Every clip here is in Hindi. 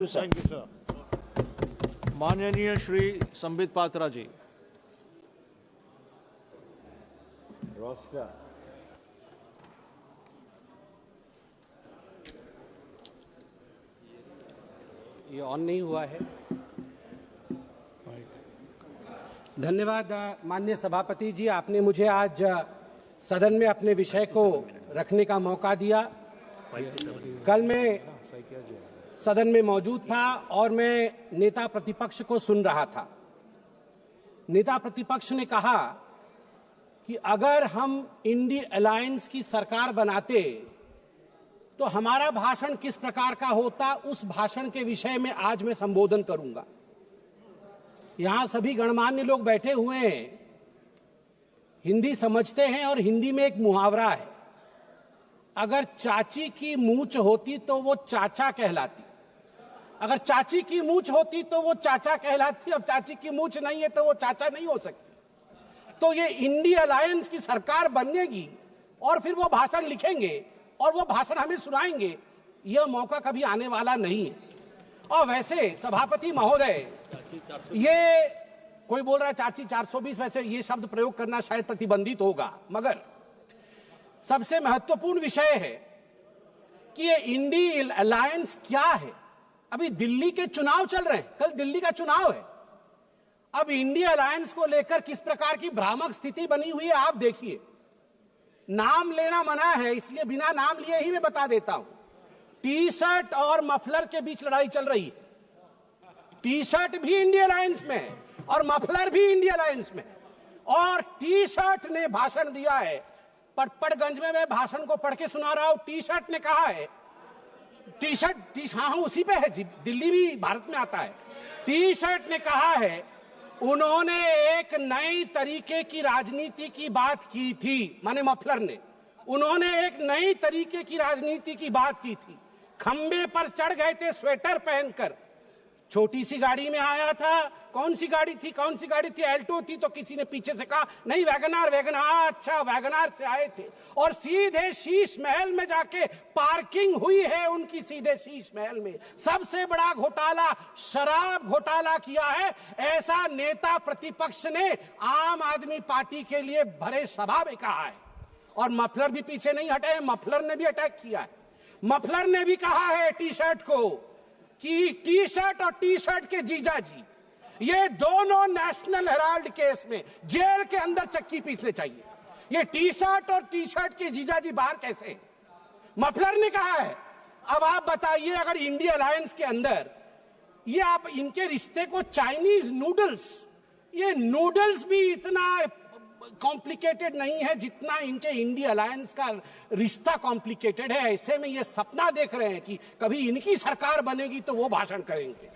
Thank you sir. माननीय श्री संबित पात्रा जी। ये ऑन नहीं हुआ है। धन्यवाद माननीय सभापति जी, आपने मुझे आज सदन में अपने विषय को रखने का मौका दिया। कल मैं सदन में मौजूद था और मैं नेता प्रतिपक्ष को सुन रहा था। नेता प्रतिपक्ष ने कहा कि अगर हम इंडी अलायंस की सरकार बनाते तो हमारा भाषण किस प्रकार का होता, उस भाषण के विषय में आज मैं संबोधन करूंगा। यहां सभी गणमान्य लोग बैठे हुए हैं, हिंदी समझते हैं और हिंदी में एक मुहावरा है, अगर चाची की मूंछ होती तो वो चाचा कहलाती, अगर चाची की मूंछ होती तो वो चाचा कहलाती, अब चाची की मूंछ नहीं है तो वो चाचा नहीं हो सकती। तो ये इंडी अलायंस की सरकार बनेगी और फिर वो भाषण लिखेंगे और वो भाषण हमें सुनाएंगे, यह मौका कभी आने वाला नहीं है। और वैसे सभापति महोदय, ये कोई बोल रहा है चाची 420, वैसे ये शब्द प्रयोग करना शायद प्रतिबंधित होगा, मगर सबसे महत्वपूर्ण विषय है कि ये इंडी अलायंस क्या है। अभी दिल्ली के चुनाव चल रहे हैं, कल दिल्ली का चुनाव है। अब इंडी अलायंस को लेकर किस प्रकार की भ्रामक स्थिति बनी हुई है आप देखिए। नाम लेना मना है, इसलिए बिना नाम लिए ही मैं बता देता हूं। टी शर्ट और मफलर के बीच लड़ाई चल रही है। टी शर्ट भी इंडिया अलायंस में है और मफलर भी इंडिया अलायंस में है। और टी शर्ट ने भाषण दिया है, पटपड़गंज में मैं भाषण को पढ़ के सुना रहा हूं। टी शर्ट ने कहा है, टी शर्ट हाँ उसी पे है जी, दिल्ली भी भारत में आता है। टी शर्ट ने कहा है, उन्होंने एक नई तरीके की राजनीति की बात की थी, माने मफलर ने, उन्होंने एक नई तरीके की राजनीति की बात की थी। खंबे पर चढ़ गए थे स्वेटर पहनकर, छोटी सी गाड़ी में आया था। कौन सी गाड़ी थी, कौन सी गाड़ी थी, एल्टो थी, तो किसी ने पीछे से कहा नहीं वैगनार, वैगनार, अच्छा वैगनार से आए थे। और सीधे शीश महल में जाके पार्किंग हुई है उनकी, सीधे शीश महल में। सबसे बड़ा घोटाला शराब घोटाला किया है, ऐसा नेता प्रतिपक्ष ने आम आदमी पार्टी के लिए भरे सभा में कहा है। और मफलर भी पीछे नहीं हटे, मफलर ने भी अटैक किया है। मफलर ने भी कहा है टी शर्ट को कि टी शर्ट और टी शर्ट के जीजाजी, ये दोनों नेशनल हेराल्ड केस में जेल के अंदर चक्की पीसने चाहिए। ये टी शर्ट और टी शर्ट के जीजाजी बाहर कैसे हैं? मफलर ने कहा है। अब आप बताइए, अगर इंडिया अलायंस के अंदर ये आप इनके रिश्ते को चाइनीज नूडल्स, ये नूडल्स भी इतना कॉम्प्लिकेटेड नहीं है जितना इनके इंडिया अलायंस का रिश्ता कॉम्प्लिकेटेड है। ऐसे में ये सपना देख रहे हैं कि कभी इनकी सरकार बनेगी तो वो भाषण करेंगे।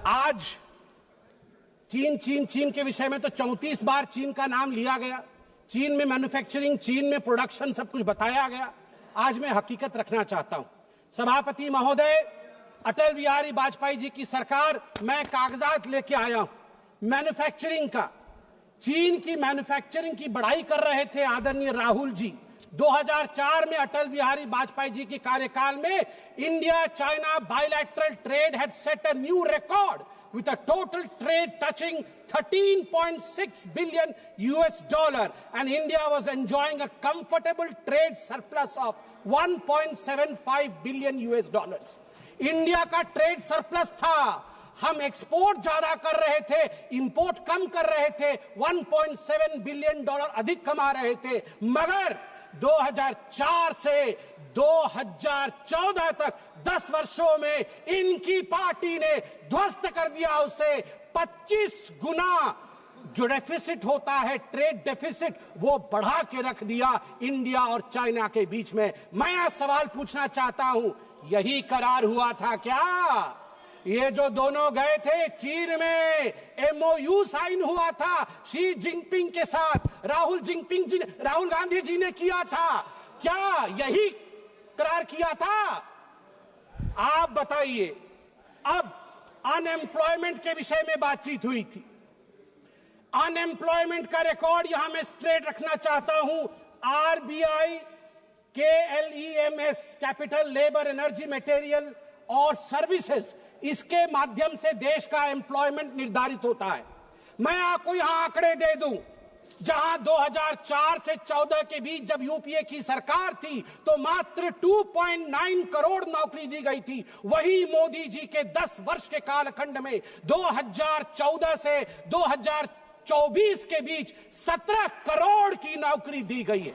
आज चीन के विषय में तो 34 बार चीन का नाम लिया गया, चीन में मैन्युफैक्चरिंग, चीन में प्रोडक्शन, सब कुछ बताया गया। आज मैं हकीकत रखना चाहता हूं। सभापति महोदय, अटल बिहारी वाजपेयी जी की सरकार, मैं कागजात लेके आया हूं मैन्युफैक्चरिंग का। चीन की मैन्युफैक्चरिंग की बड़ाई कर रहे थे आदरणीय राहुल जी। 2004 में अटल बिहारी वाजपेयी जी के कार्यकाल में India China bilateral trade had set a new record with a total trade touching 13.6 billion US dollar, and India was enjoying a comfortable trade surplus of 1.75 billion US dollars. India का ट्रेड सरप्लस था, हम एक्सपोर्ट ज्यादा कर रहे थे, इंपोर्ट कम कर रहे थे, 1.7 बिलियन डॉलर अधिक कमा रहे थे। मगर 2004 से 2014 तक 10 वर्षों में इनकी पार्टी ने ध्वस्त कर दिया उसे। 25 गुना जो डेफिसिट होता है, ट्रेड डेफिसिट, वो बढ़ा के रख दिया इंडिया और चाइना के बीच में। मैं आज सवाल पूछना चाहता हूं, यही करार हुआ था क्या? ये जो दोनों गए थे चीन में, MOU साइन हुआ था शी जिनपिंग के साथ, राहुल गांधी जी ने किया था क्या? यही करार किया था? आप बताइए। अब अनएम्प्लॉयमेंट के विषय में बातचीत हुई थी। अनएम्प्लॉयमेंट का रिकॉर्ड यहां मैं स्ट्रेट रखना चाहता हूं। RBI, KLEMS, capital labour energy material और सर्विसेज, इसके माध्यम से देश का एम्प्लॉयमेंट निर्धारित होता है। मैं आपको यहां आंकड़े दे दूं, जहां 2004 से 14 के बीच जब यूपीए की सरकार थी तो मात्र 2.9 करोड़ नौकरी दी गई थी। वही मोदी जी के 10 वर्ष के कालखंड में 2014 से 2024 के बीच 17 करोड़ की नौकरी दी गई है।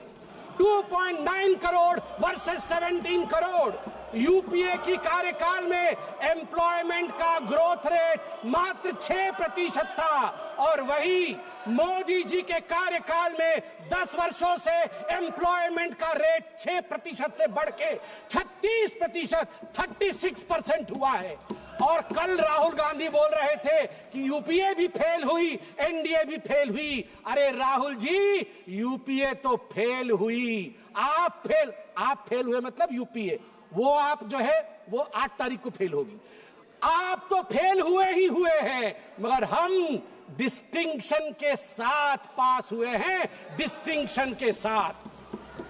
2.9 करोड़ वर्सेस 17 करोड़। यूपीए की कार्यकाल में एम्प्लॉयमेंट का ग्रोथ रेट मात्र 6% था और वही मोदी जी के कार्यकाल में 10 वर्षों से एम्प्लॉयमेंट का रेट 6% से बढ़ के 36%, 36% हुआ है। और कल राहुल गांधी बोल रहे थे कि यूपीए भी फेल हुई, एनडीए भी फेल हुई। अरे राहुल जी, यूपीए तो फेल हुई, आप फेल हुए मतलब यूपीए, वो आप जो है वो 8 तारीख को फेल होगी। आप तो फेल हुए ही हुए हैं, मगर हम डिस्टिंक्शन के साथ पास हुए हैं, डिस्टिंक्शन के साथ।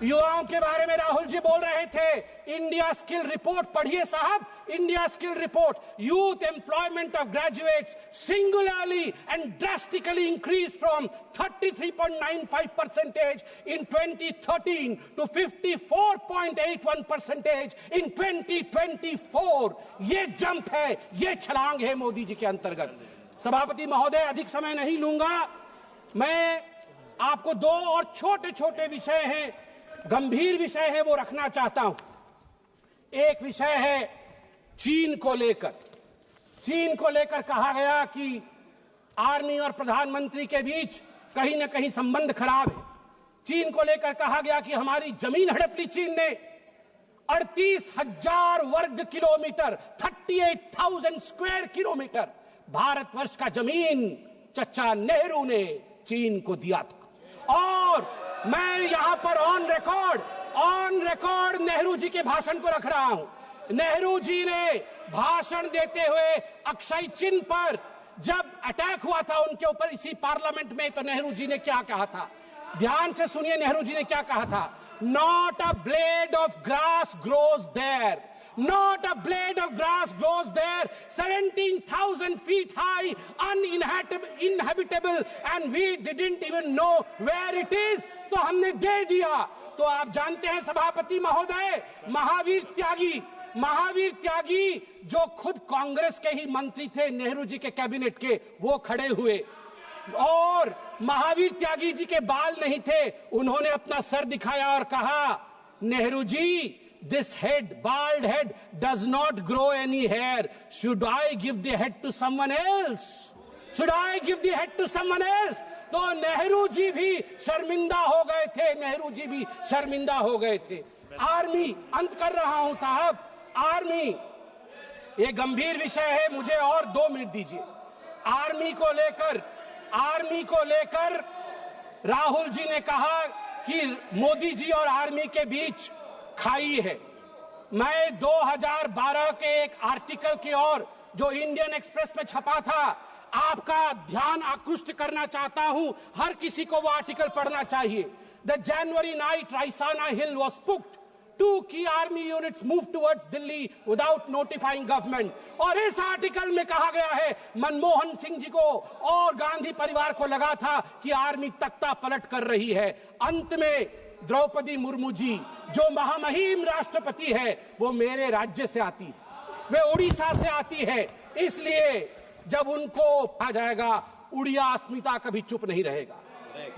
युवाओं के बारे में राहुल जी बोल रहे थे। इंडिया स्किल रिपोर्ट पढ़िए साहब, India skill report. Youth employment of graduates singularly and drastically increase from 33.95% in 2013 to 54.81% in 2024। ये जंप है, ये छलांग है मोदी जी के अंतर्गत। सभापति महोदय, अधिक समय नहीं लूंगा। मैं आपको 2 और छोटे छोटे विषय हैं, गंभीर विषय है, वो रखना चाहता हूं। एक विषय है चीन को लेकर। चीन को लेकर कहा गया कि आर्मी और प्रधानमंत्री के बीच कहीं ना कहीं संबंध खराब है। चीन को लेकर कहा गया कि हमारी जमीन हड़प ली चीन ने। 38,000 वर्ग किलोमीटर, 38,000 स्क्वायर किलोमीटर भारतवर्ष का जमीन चचा नेहरू ने चीन को दिया था। और मैं यहां पर ऑन रिकॉर्ड नेहरू जी के भाषण को रख रहा हूं। नेहरू जी ने भाषण देते हुए अक्षय चिन्ह पर जब अटैक हुआ था उनके ऊपर इसी पार्लियामेंट में, तो नेहरू जी ने क्या कहा था, ध्यान से सुनिए। नेहरू जी ने क्या कहा था? Not a blade of grass grows there, not a blade of grass grows there, 17,000 feet high, uninhabitable, and we didn't even know where it is। तो हमने दे दिया। तो आप जानते हैं सभापति महोदय, महावीर त्यागी जो खुद कांग्रेस के ही मंत्री थे, नेहरू जी के कैबिनेट के, वो खड़े हुए और महावीर त्यागी जी के बाल नहीं थे, उन्होंने अपना सर दिखाया और कहा, Nehru ji, this head, bald head, does not grow any hair. Should I give the head to someone else? Should I give the head to someone else? तो नेहरू जी भी शर्मिंदा हो गए थे, नेहरू जी भी शर्मिंदा हो गए थे। आर्मी, अंत कर रहा हूं साहब, आर्मी ये गंभीर विषय है, मुझे और 2 मिनट दीजिए। आर्मी को लेकर राहुल जी ने कहा कि मोदी जी और आर्मी के बीच खाई है। मैं 2012 के एक आर्टिकल की ओर जो इंडियन एक्सप्रेस में छपा था, आपका ध्यान आकृष्ट करना चाहता हूं। हर किसी को वो आर्टिकल पढ़ना चाहिए। The January night Raisina hill was पुक्ड, 2 key army units moved towards Delhi without notifying government। और इस आर्टिकल में कहा गया है, मनमोहन सिंह जी को और गांधी परिवार को लगा था कि आर्मी तख्ता पलट कर रही है। अंत में द्रौपदी मुर्मू जी जो महामहिम राष्ट्रपति है, वो मेरे राज्य से आती है, वे उड़ीसा से आती है। इसलिए जब उनको आ जाएगा, उड़िया अस्मिता कभी चुप नहीं रहेगा।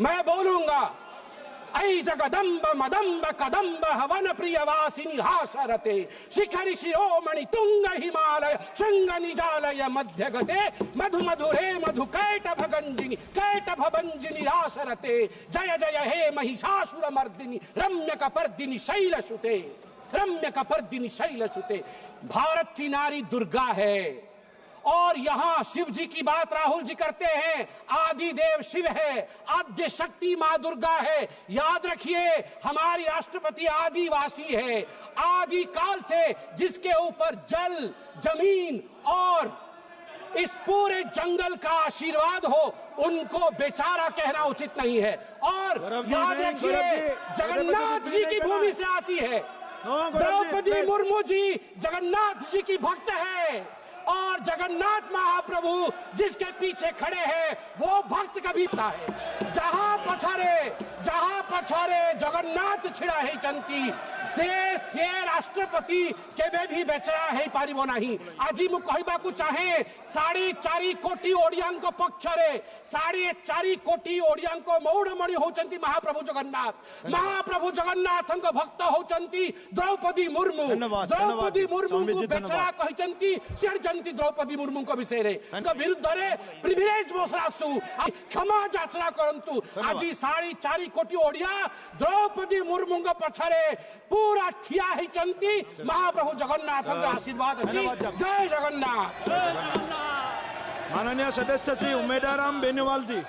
मैं बोलूंगा, ऐ जगदम्ब मदम्ब कदम्ब हवन प्रिय वासिनी हासरते, शिखरि शिरोमणि तुंग हिमालय शृंग निजालय मध्य गते, मधु मधुरे मधु कैटभ भंजिनी रासरते, जय जय हे महिषासुर मर्दिनी रम्य कपर्दिनी शैलसुते। भारत की नारी दुर्गा है। और यहां शिव जी की बात राहुल जी करते हैं। आदि देव शिव है, आद्य शक्ति मां दुर्गा है। याद रखिए, हमारी राष्ट्रपति आदिवासी है। आदि काल से जिसके ऊपर जल, जमीन और इस पूरे जंगल का आशीर्वाद हो, उनको बेचारा कहना उचित नहीं है। और याद रखिए, जगन्नाथ जी की भूमि से आती है। द्रौपदी मुर्मू जी जगन्नाथ जी की भक्त है और जगन्नाथ महाप्रभु जिसके पीछे खड़े हैं वो भक्त कभी है। जहां पछारे जगन्नाथ छिड़ा है चंती से राष्ट्रपति केबे भी बेचरा है पारिबो नहीं। आज मु कहबा को चाहे 4.5 कोटी ओडियान को पक्षरे 4.5 कोटी ओडियान को मौड़मणि होचंती महाप्रभु जगन्नाथ भक्त होचंती द्रौपदी मुर्मू को बेचरा कहचंती सिरजंती द्रौपदी मुर्मू को विषय रे विरुद्ध रे प्रिविलेज मोसरासु क्षमा याचना करंतु आज 4.5 कोटी ओडिया द्रौपदी मुर्मू पछरे पूरा ठिया ही चंती महाप्रभु जगन्नाथ का आशीर्वाद अच्छी। जय जगन्नाथ। माननीय सदस्य श्री उमेदराम बेनीवाल जी